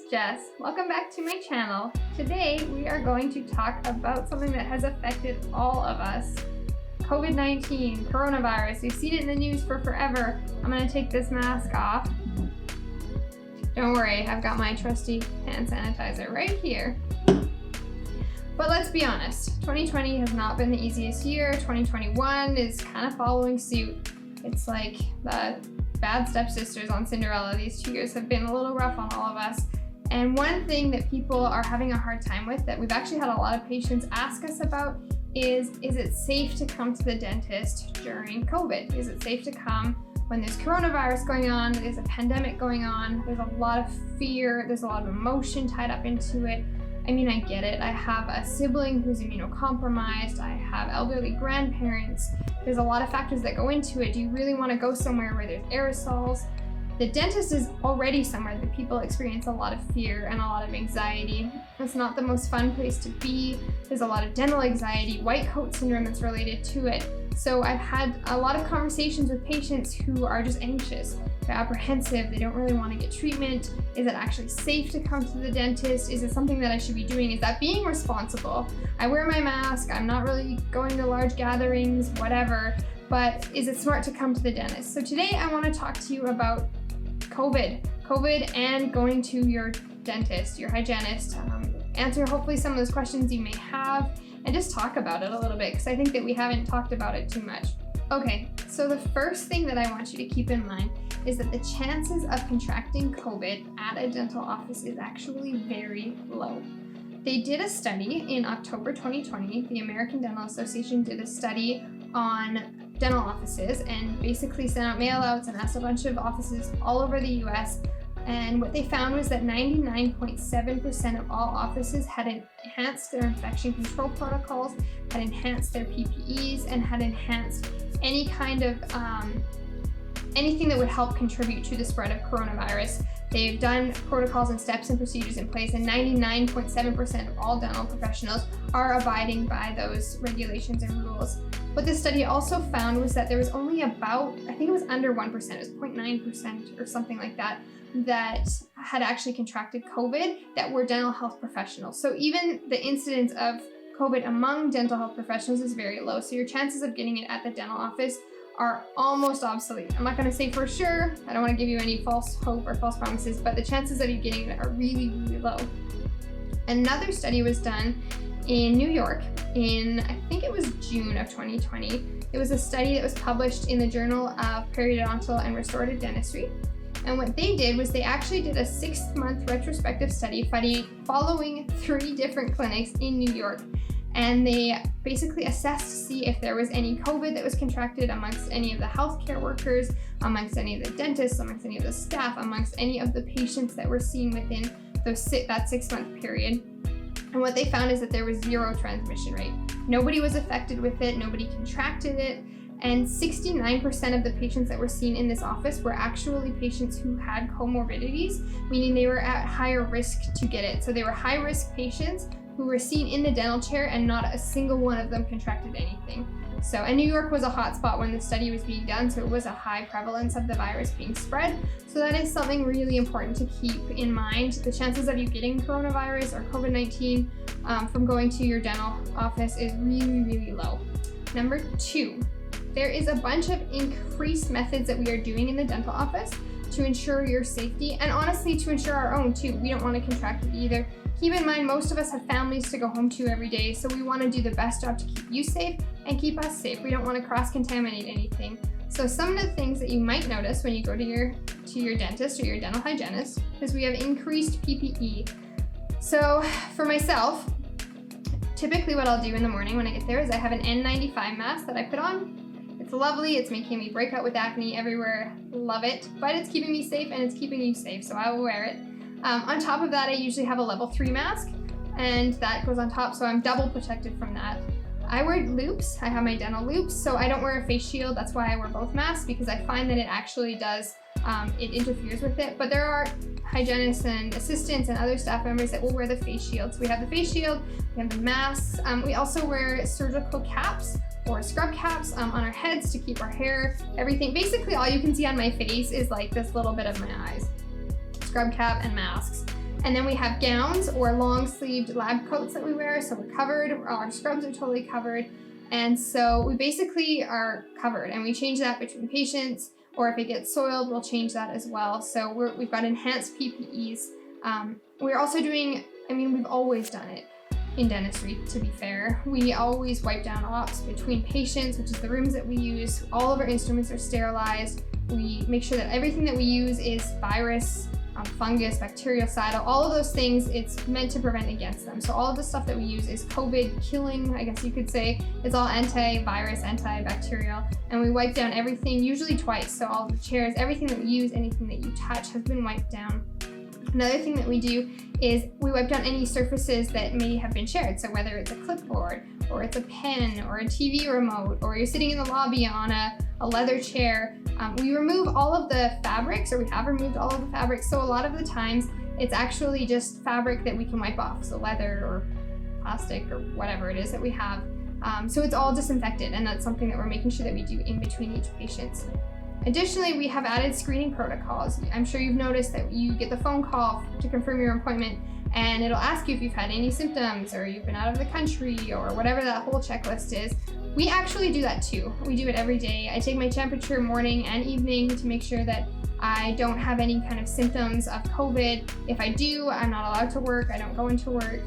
Jess. Welcome back to my channel. Today we are going to talk about something that has affected all of us. COVID-19, coronavirus. We've seen it in the news for forever. I'm going to take this mask off. Don't worry, I've got my trusty hand sanitizer right here. But let's be honest, 2020 has not been the easiest year. 2021 is kind of following suit. It's like the bad stepsisters on Cinderella. These 2 years have been a little rough on all of us. And one thing that people are having a hard time with, that we've actually had a lot of patients ask us about, is it safe to come to the dentist during COVID? Is it safe to come when there's coronavirus going on, there's a pandemic going on, there's a lot of fear, there's a lot of emotion tied up into it. I mean, I get it. I have a sibling who's immunocompromised. I have elderly grandparents. There's a lot of factors that go into it. Do you really want to go somewhere where there's aerosols? The dentist is already somewhere that people experience a lot of fear and a lot of anxiety. It's not the most fun place to be. There's a lot of dental anxiety, white coat syndrome that's related to it. So I've had a lot of conversations with patients who are just anxious. They're apprehensive, they don't really want to get treatment. Is it actually safe to come to the dentist? Is it something that I should be doing? Is that being responsible? I wear my mask, I'm not really going to large gatherings, whatever, but is it smart to come to the dentist? So today I want to talk to you about COVID and going to your dentist, your hygienist, answer hopefully some of those questions you may have, and just talk about it a little bit, because I think that we haven't talked about it too much. Okay, so the first thing that I want you to keep in mind is that the chances of contracting COVID at a dental office is actually very low. They did a study in October 2020. The American Dental Association did a study on dental offices and basically sent out mail outs and asked a bunch of offices all over the US. And what they found was that 99.7% of all offices had enhanced their infection control protocols, had enhanced their PPEs, and had enhanced any kind of anything that would help contribute to the spread of coronavirus. They've done protocols and steps and procedures in place, and 99.7% of all dental professionals are abiding by those regulations and rules. What this study also found was that there was only about, I think it was under 1%, it was 0.9% or something like that, that had actually contracted COVID that were dental health professionals. So even the incidence of COVID among dental health professionals is very low. So your chances of getting it at the dental office are almost obsolete. I'm not going to say for sure, I don't want to give you any false hope or false promises, but the chances of you getting it are really, really low. Another study was done in New York in, I think it was June of 2020. It was a study that was published in the Journal of Periodontal and Restorative Dentistry. And what they did was they actually did a 6-month retrospective study following 3 different clinics in New York. And they basically assessed to see if there was any COVID that was contracted amongst any of the healthcare workers, amongst any of the dentists, amongst any of the staff, amongst any of the patients that were seen within that 6-month period. And what they found is that there was 0 transmission rate. Nobody was affected with it, nobody contracted it, and 69% of the patients that were seen in this office were actually patients who had comorbidities, meaning they were at higher risk to get it. So they were high-risk patients who were seen in the dental chair, and not a single one of them contracted anything. So, and New York was a hot spot when the study was being done, so it was a high prevalence of the virus being spread. So that is something really important to keep in mind. The chances of you getting coronavirus or COVID-19 from going to your dental office is really, really low. Number 2, there is a bunch of increased methods that we are doing in the dental office to ensure your safety, and honestly to ensure our own too. We don't want to contract it either. Keep in mind, most of us have families to go home to every day, so we want to do the best job to keep you safe and keep us safe. We don't want to cross-contaminate anything. So some of the things that you might notice when you go to your dentist or your dental hygienist is we have increased PPE. So for myself, typically what I'll do in the morning when I get there is I have an N95 mask that I put on. It's lovely, it's making me break out with acne everywhere, love it, but it's keeping me safe and it's keeping you safe, so I will wear it. On top of that, I usually have a level 3 mask, and that goes on top, so I'm double protected from that. I wear loops, I have my dental loops, so I don't wear a face shield. That's why I wear both masks, because I find that it actually does, it interferes with it. But there are hygienists and assistants and other staff members that will wear the face shield. So we have the face shield, we have the masks, we also wear surgical caps or scrub caps on our heads to keep our hair, everything. Basically all you can see on my face is like this little bit of my eyes. Scrub cap and masks. And then we have gowns or long-sleeved lab coats that we wear, so we're covered. Our scrubs are totally covered. And so we basically are covered, and we change that between patients, or if it gets soiled, we'll change that as well. So we've got enhanced PPEs. We're also doing, we've always done it in dentistry, to be fair. We always wipe down ops between patients, which is the rooms that we use. All of our instruments are sterilized. We make sure that everything that we use is virus, fungus, bactericidal, all of those things, it's meant to prevent against them. So all of the stuff that we use is COVID killing, I guess you could say. It's all antivirus, antibacterial, and we wipe down everything, usually twice. So all the chairs, everything that we use, anything that you touch has been wiped down. Another thing that we do is we wipe down any surfaces that may have been shared. So whether it's a clipboard, or it's a pen, or a TV remote, or you're sitting in the lobby on a leather chair, we remove all of the fabrics, or we have removed all of the fabrics. So a lot of the times it's actually just fabric that we can wipe off. So leather or plastic or whatever it is that we have. So it's all disinfected, and that's something that we're making sure that we do in between each patient. Additionally, we have added screening protocols. I'm sure you've noticed that you get the phone call to confirm your appointment, and it'll ask you if you've had any symptoms or you've been out of the country or whatever that whole checklist is. We actually do that too. We do it every day. I take my temperature morning and evening to make sure that I don't have any kind of symptoms of COVID. If I do, I'm not allowed to work. I don't go into work.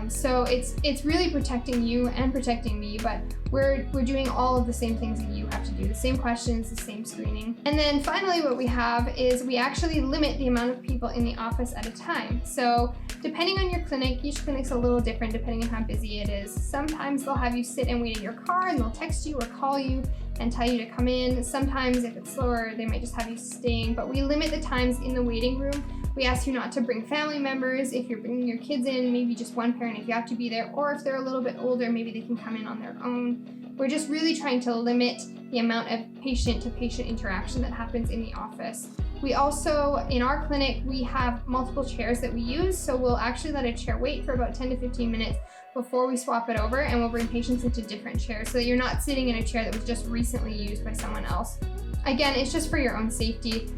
So it's really protecting you and protecting me, but we're doing all of the same things that you have to do, the same questions, the same screening. And then finally what we have is we actually limit the amount of people in the office at a time. So depending on your clinic, each clinic's a little different depending on how busy it is. Sometimes they'll have you sit and wait in your car, and they'll text you or call you and tell you to come in. Sometimes if it's slower, they might just have you staying, but we limit the times in the waiting room. We ask you not to bring family members. If you're bringing your kids in, maybe just one parent if you have to be there, or if they're a little bit older, maybe they can come in on their own. We're just really trying to limit the amount of patient-to-patient interaction that happens in the office. We also, in our clinic, we have multiple chairs that we use, so we'll actually let a chair wait for about 10 to 15 minutes before we swap it over, and we'll bring patients into different chairs so that you're not sitting in a chair that was just recently used by someone else. Again, it's just for your own safety.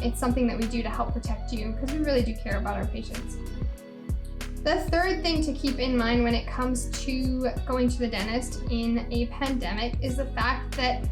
It's something that we do to help protect you because we really do care about our patients. The third thing to keep in mind when it comes to going to the dentist in a pandemic is the fact that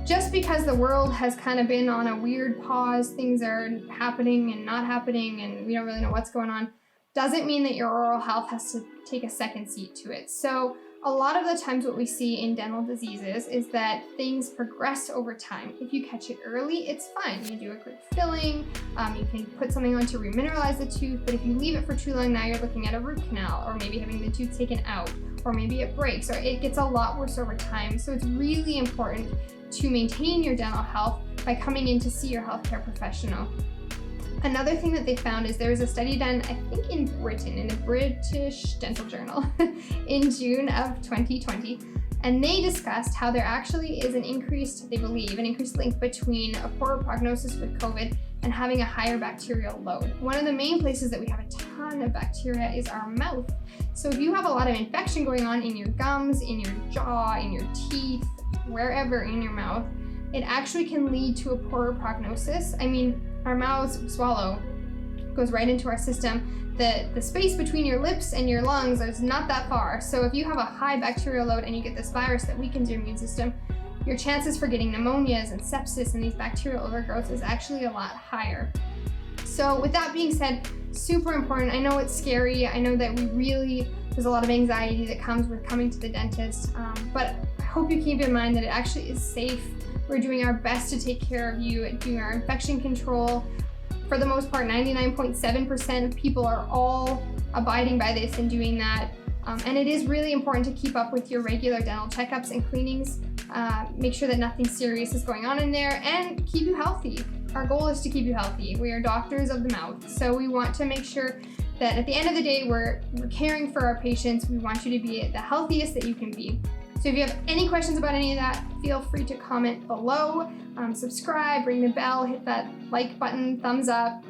just because the world has kind of been on a weird pause, things are happening and not happening, and we don't really know what's going on, doesn't mean that your oral health has to take a second seat to it. So a lot of the times what we see in dental diseases is that things progress over time. If you catch it early, it's fine. You do a good filling, you can put something on to remineralize the tooth, but if you leave it for too long, now you're looking at a root canal, or maybe having the tooth taken out, or maybe it breaks, or it gets a lot worse over time. So it's really important to maintain your dental health by coming in to see your healthcare professional. Another thing that they found is there was a study done, I think in Britain, in the British Dental Journal in June of 2020, and they discussed how there actually is an increased link between a poorer prognosis with COVID and having a higher bacterial load. One of the main places that we have a ton of bacteria is our mouth. So if you have a lot of infection going on in your gums, in your jaw, in your teeth, wherever in your mouth, it actually can lead to a poorer prognosis. Our mouths swallow goes right into our system. The space between your lips and your lungs is not that far. So if you have a high bacterial load and you get this virus that weakens your immune system, your chances for getting pneumonias and sepsis and these bacterial overgrowths is actually a lot higher. So with that being said, super important. I know it's scary. I know that there's a lot of anxiety that comes with coming to the dentist, but I hope you keep in mind that it actually is safe. We're doing our best to take care of you, doing our infection control. For the most part, 99.7% of people are all abiding by this and doing that. And it is really important to keep up with your regular dental checkups and cleanings. Make sure that nothing serious is going on in there, and keep you healthy. Our goal is to keep you healthy. We are doctors of the mouth, so we want to make sure that at the end of the day, we're caring for our patients. We want you to be the healthiest that you can be. So if you have any questions about any of that, feel free to comment below, subscribe, ring the bell, hit that like button, thumbs up,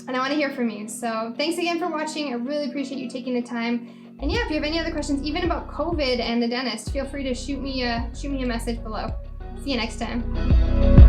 and I want to hear from you. So thanks again for watching. I really appreciate you taking the time. And yeah, if you have any other questions, even about COVID and the dentist, feel free to shoot me a message below. See you next time.